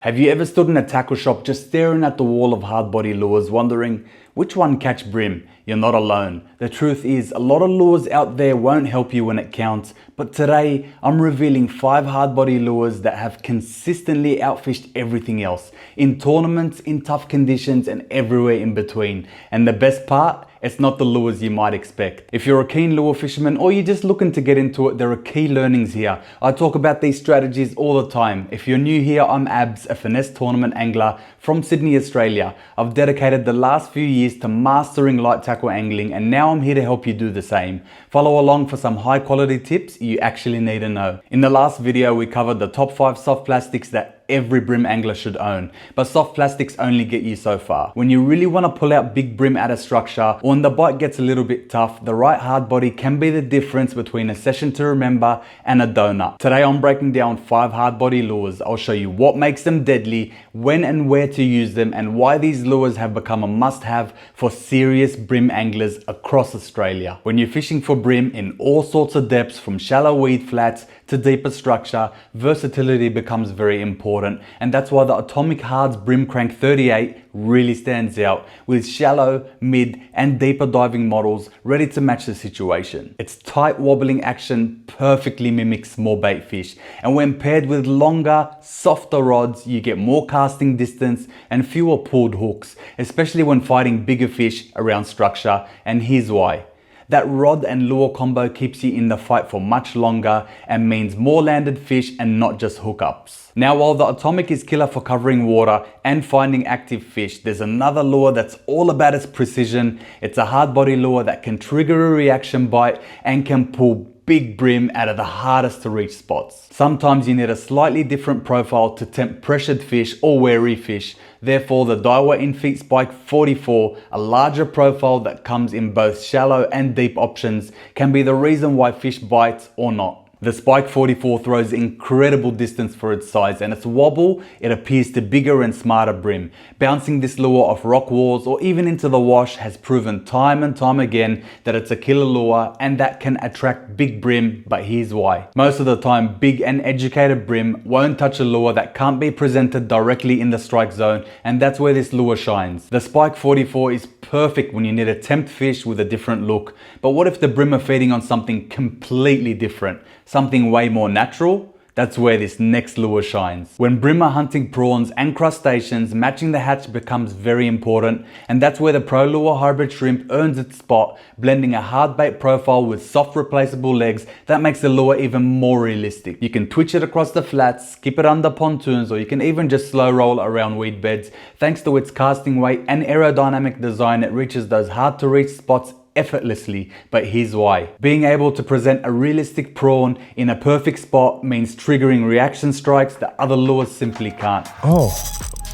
Have you ever stood in a tackle shop just staring at the wall of hard body lures wondering which one catch brim? You're not alone. The truth is a lot of lures out there won't help you when it counts, but today I'm revealing 5 hard body lures that have consistently outfished everything else in tournaments, in tough conditions and everywhere in between. And the best part? It's not the lures you might expect. If you're a keen lure fisherman or you're just looking to get into it, there are key learnings here. I talk about these strategies all the time. If you're new here, I'm Abs, a finesse tournament angler from Sydney, Australia. I've dedicated the last few years to mastering light tackle angling, and now I'm here to help you do the same. Follow along for some high quality tips you actually need to know. In the last video, we covered the top 5 soft plastics that every brim angler should own, but soft plastics only get you so far. When you really want to pull out big brim out of structure, or when the bite gets a little bit tough, the right hard body can be the difference between a session to remember and a donut. Today I'm breaking down 5 hard body lures. I'll show you what makes them deadly, when and where to use them, and why these lures have become a must-have for serious brim anglers across Australia. When you're fishing for brim in all sorts of depths, from shallow weed flats to deeper structure, versatility becomes very important. And that's why the Atomic Hards Brim Crank 38 really stands out, with shallow, mid and deeper diving models ready to match the situation. Its tight wobbling action perfectly mimics small bait fish, and when paired with longer, softer rods, you get more casting distance and fewer pulled hooks, especially when fighting bigger fish around structure. And here's why. That rod and lure combo keeps you in the fight for much longer and means more landed fish and not just hookups. Now, while the Atomic is killer for covering water and finding active fish, there's another lure that's all about its precision. It's a hard body lure that can trigger a reaction bite and can pull big brim out of the hardest to reach spots. Sometimes you need a slightly different profile to tempt pressured fish or wary fish. Therefore, the Daiwa Infeed Spike 44, a larger profile that comes in both shallow and deep options, can be the reason why fish bites or not. The Spike 44 throws incredible distance for its size, and its wobble, it appears to bigger and smarter brim. Bouncing this lure off rock walls or even into the wash has proven time and time again that it's a killer lure and that can attract big brim, but here's why. Most of the time, big and educated brim won't touch a lure that can't be presented directly in the strike zone, and that's where this lure shines. The Spike 44 is perfect when you need to tempt fish with a different look, but what if the brim are feeding on something completely different? Something way more natural? That's where this next lure shines. When brim are hunting prawns and crustaceans, matching the hatch becomes very important, and that's where the Pro Lure Hybrid Shrimp earns its spot, blending a hard bait profile with soft replaceable legs that makes the lure even more realistic. You can twitch it across the flats, skip it under pontoons, or you can even just slow roll around weed beds. Thanks to its casting weight and aerodynamic design, it reaches those hard to reach spots effortlessly, but here's why. Being able to present a realistic prawn in a perfect spot means triggering reaction strikes that other lures simply can't. Oh,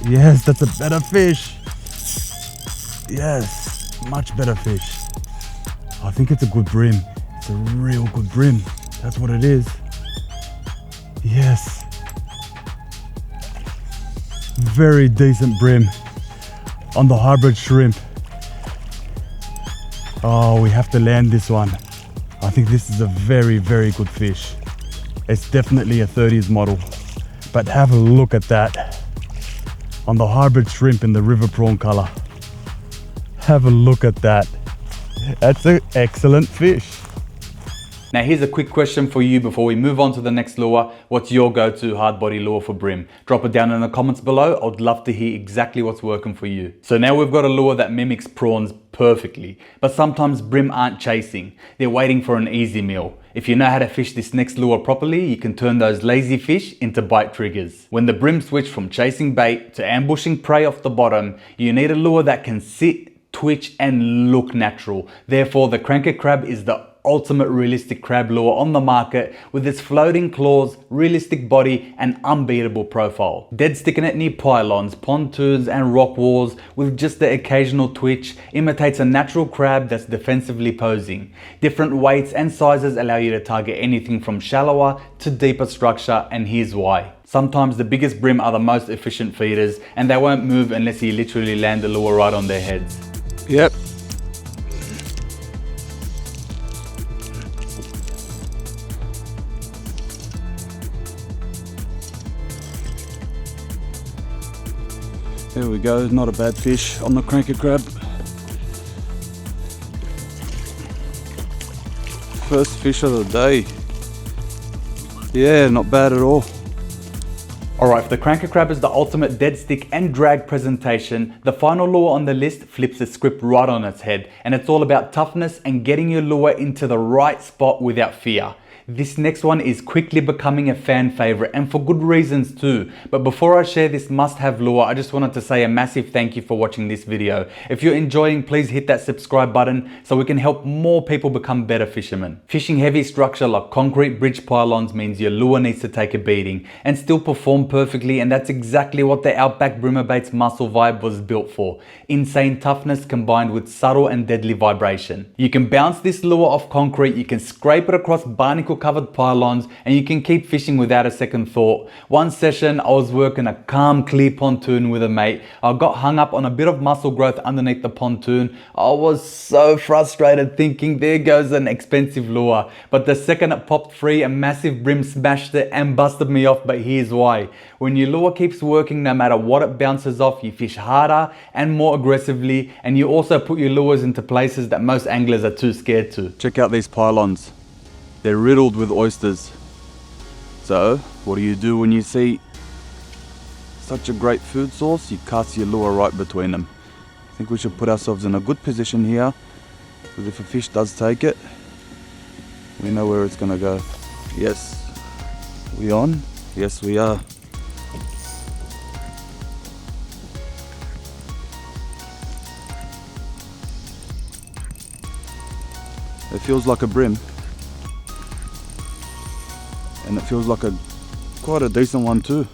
yes, that's a better fish. Yes, much better fish. I think it's a good brim. It's a real good brim. That's what it is. Yes. Very decent brim on the hybrid shrimp. Oh, we have to land this one. I think this is a very, very good fish. It's definitely a 30s model, but have a look at that on the hybrid shrimp in the river prawn color. Have a look at that. That's an excellent fish. Now here's a quick question for you before we move on to the next lure. What's your go-to hard body lure for brim? Drop it down in the comments below. I'd love to hear exactly what's working for you. So now we've got a lure that mimics prawns perfectly, but sometimes brim aren't chasing. They're waiting for an easy meal. If you know how to fish this next lure properly, you can turn those lazy fish into bite triggers. When the brim switch from chasing bait to ambushing prey off the bottom, you need a lure that can sit, twitch and look natural. Therefore, the Cranker Crab is the ultimate realistic crab lure on the market, with its floating claws, realistic body and unbeatable profile. Dead sticking it near pylons, pontoons and rock walls with just the occasional twitch, imitates a natural crab that's defensively posing. Different weights and sizes allow you to target anything from shallower to deeper structure, and here's why. Sometimes the biggest brim are the most efficient feeders, and they won't move unless you literally land the lure right on their heads. Yep. There we go, not a bad fish on the cranker crab. First fish of the day. Yeah, not bad at all. Alright, the cranker crab is the ultimate dead stick and drag presentation. The final lure on the list flips the script right on its head, and it's all about toughness and getting your lure into the right spot without fear. This next one is quickly becoming a fan favorite, and for good reasons too. But before I share this must-have lure, I just wanted to say a massive thank you for watching this video. If you're enjoying, please hit that subscribe button so we can help more people become better fishermen. Fishing heavy structure like concrete bridge pylons means your lure needs to take a beating and still perform perfectly, and that's exactly what the Outback Brimmerbait's muscle vibe was built for. Insane toughness combined with subtle and deadly vibration. You can bounce this lure off concrete, you can scrape it across barnacle covered pylons, and you can keep fishing without a second thought. One session I was working a calm clear pontoon with a mate. I got hung up on a bit of muscle growth underneath the pontoon. I was so frustrated thinking there goes an expensive lure, but the second it popped free, a massive brim smashed it and busted me off. But here's why: when your lure keeps working, no matter what it bounces off, you fish harder and more aggressively, and you also put your lures into places that most anglers are too scared to. Check out these pylons. They're riddled with oysters. So, what do you do when you see such a great food source? You cast your lure right between them. I think we should put ourselves in a good position here, because if a fish does take it, we know where it's gonna go. Yes, we on? Yes, we are. It feels like a brim. And it feels like quite a decent one too.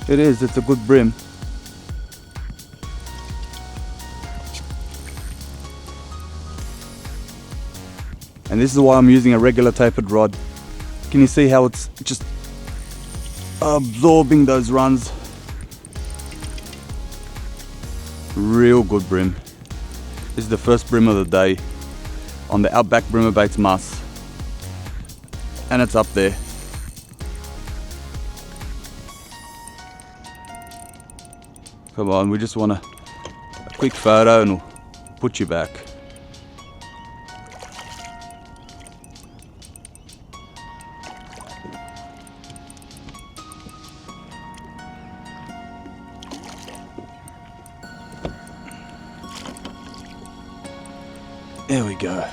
It is, it's a good brim. And this is why I'm using a regular tapered rod. Can you see how it's just absorbing those runs? Real good brim. This is the first brim of the day on the Outback Brimmerbait's muss, and it's up there. Come on, we just want a quick photo and we'll put you back. There we go.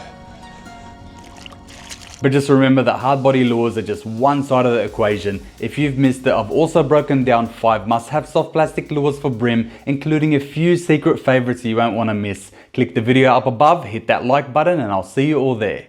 But just remember that hard body lures are just one side of the equation. If you've missed it, I've also broken down 5 must-have soft plastic lures for brim, including a few secret favorites you won't want to miss. Click the video up above, hit that like button, and I'll see you all there.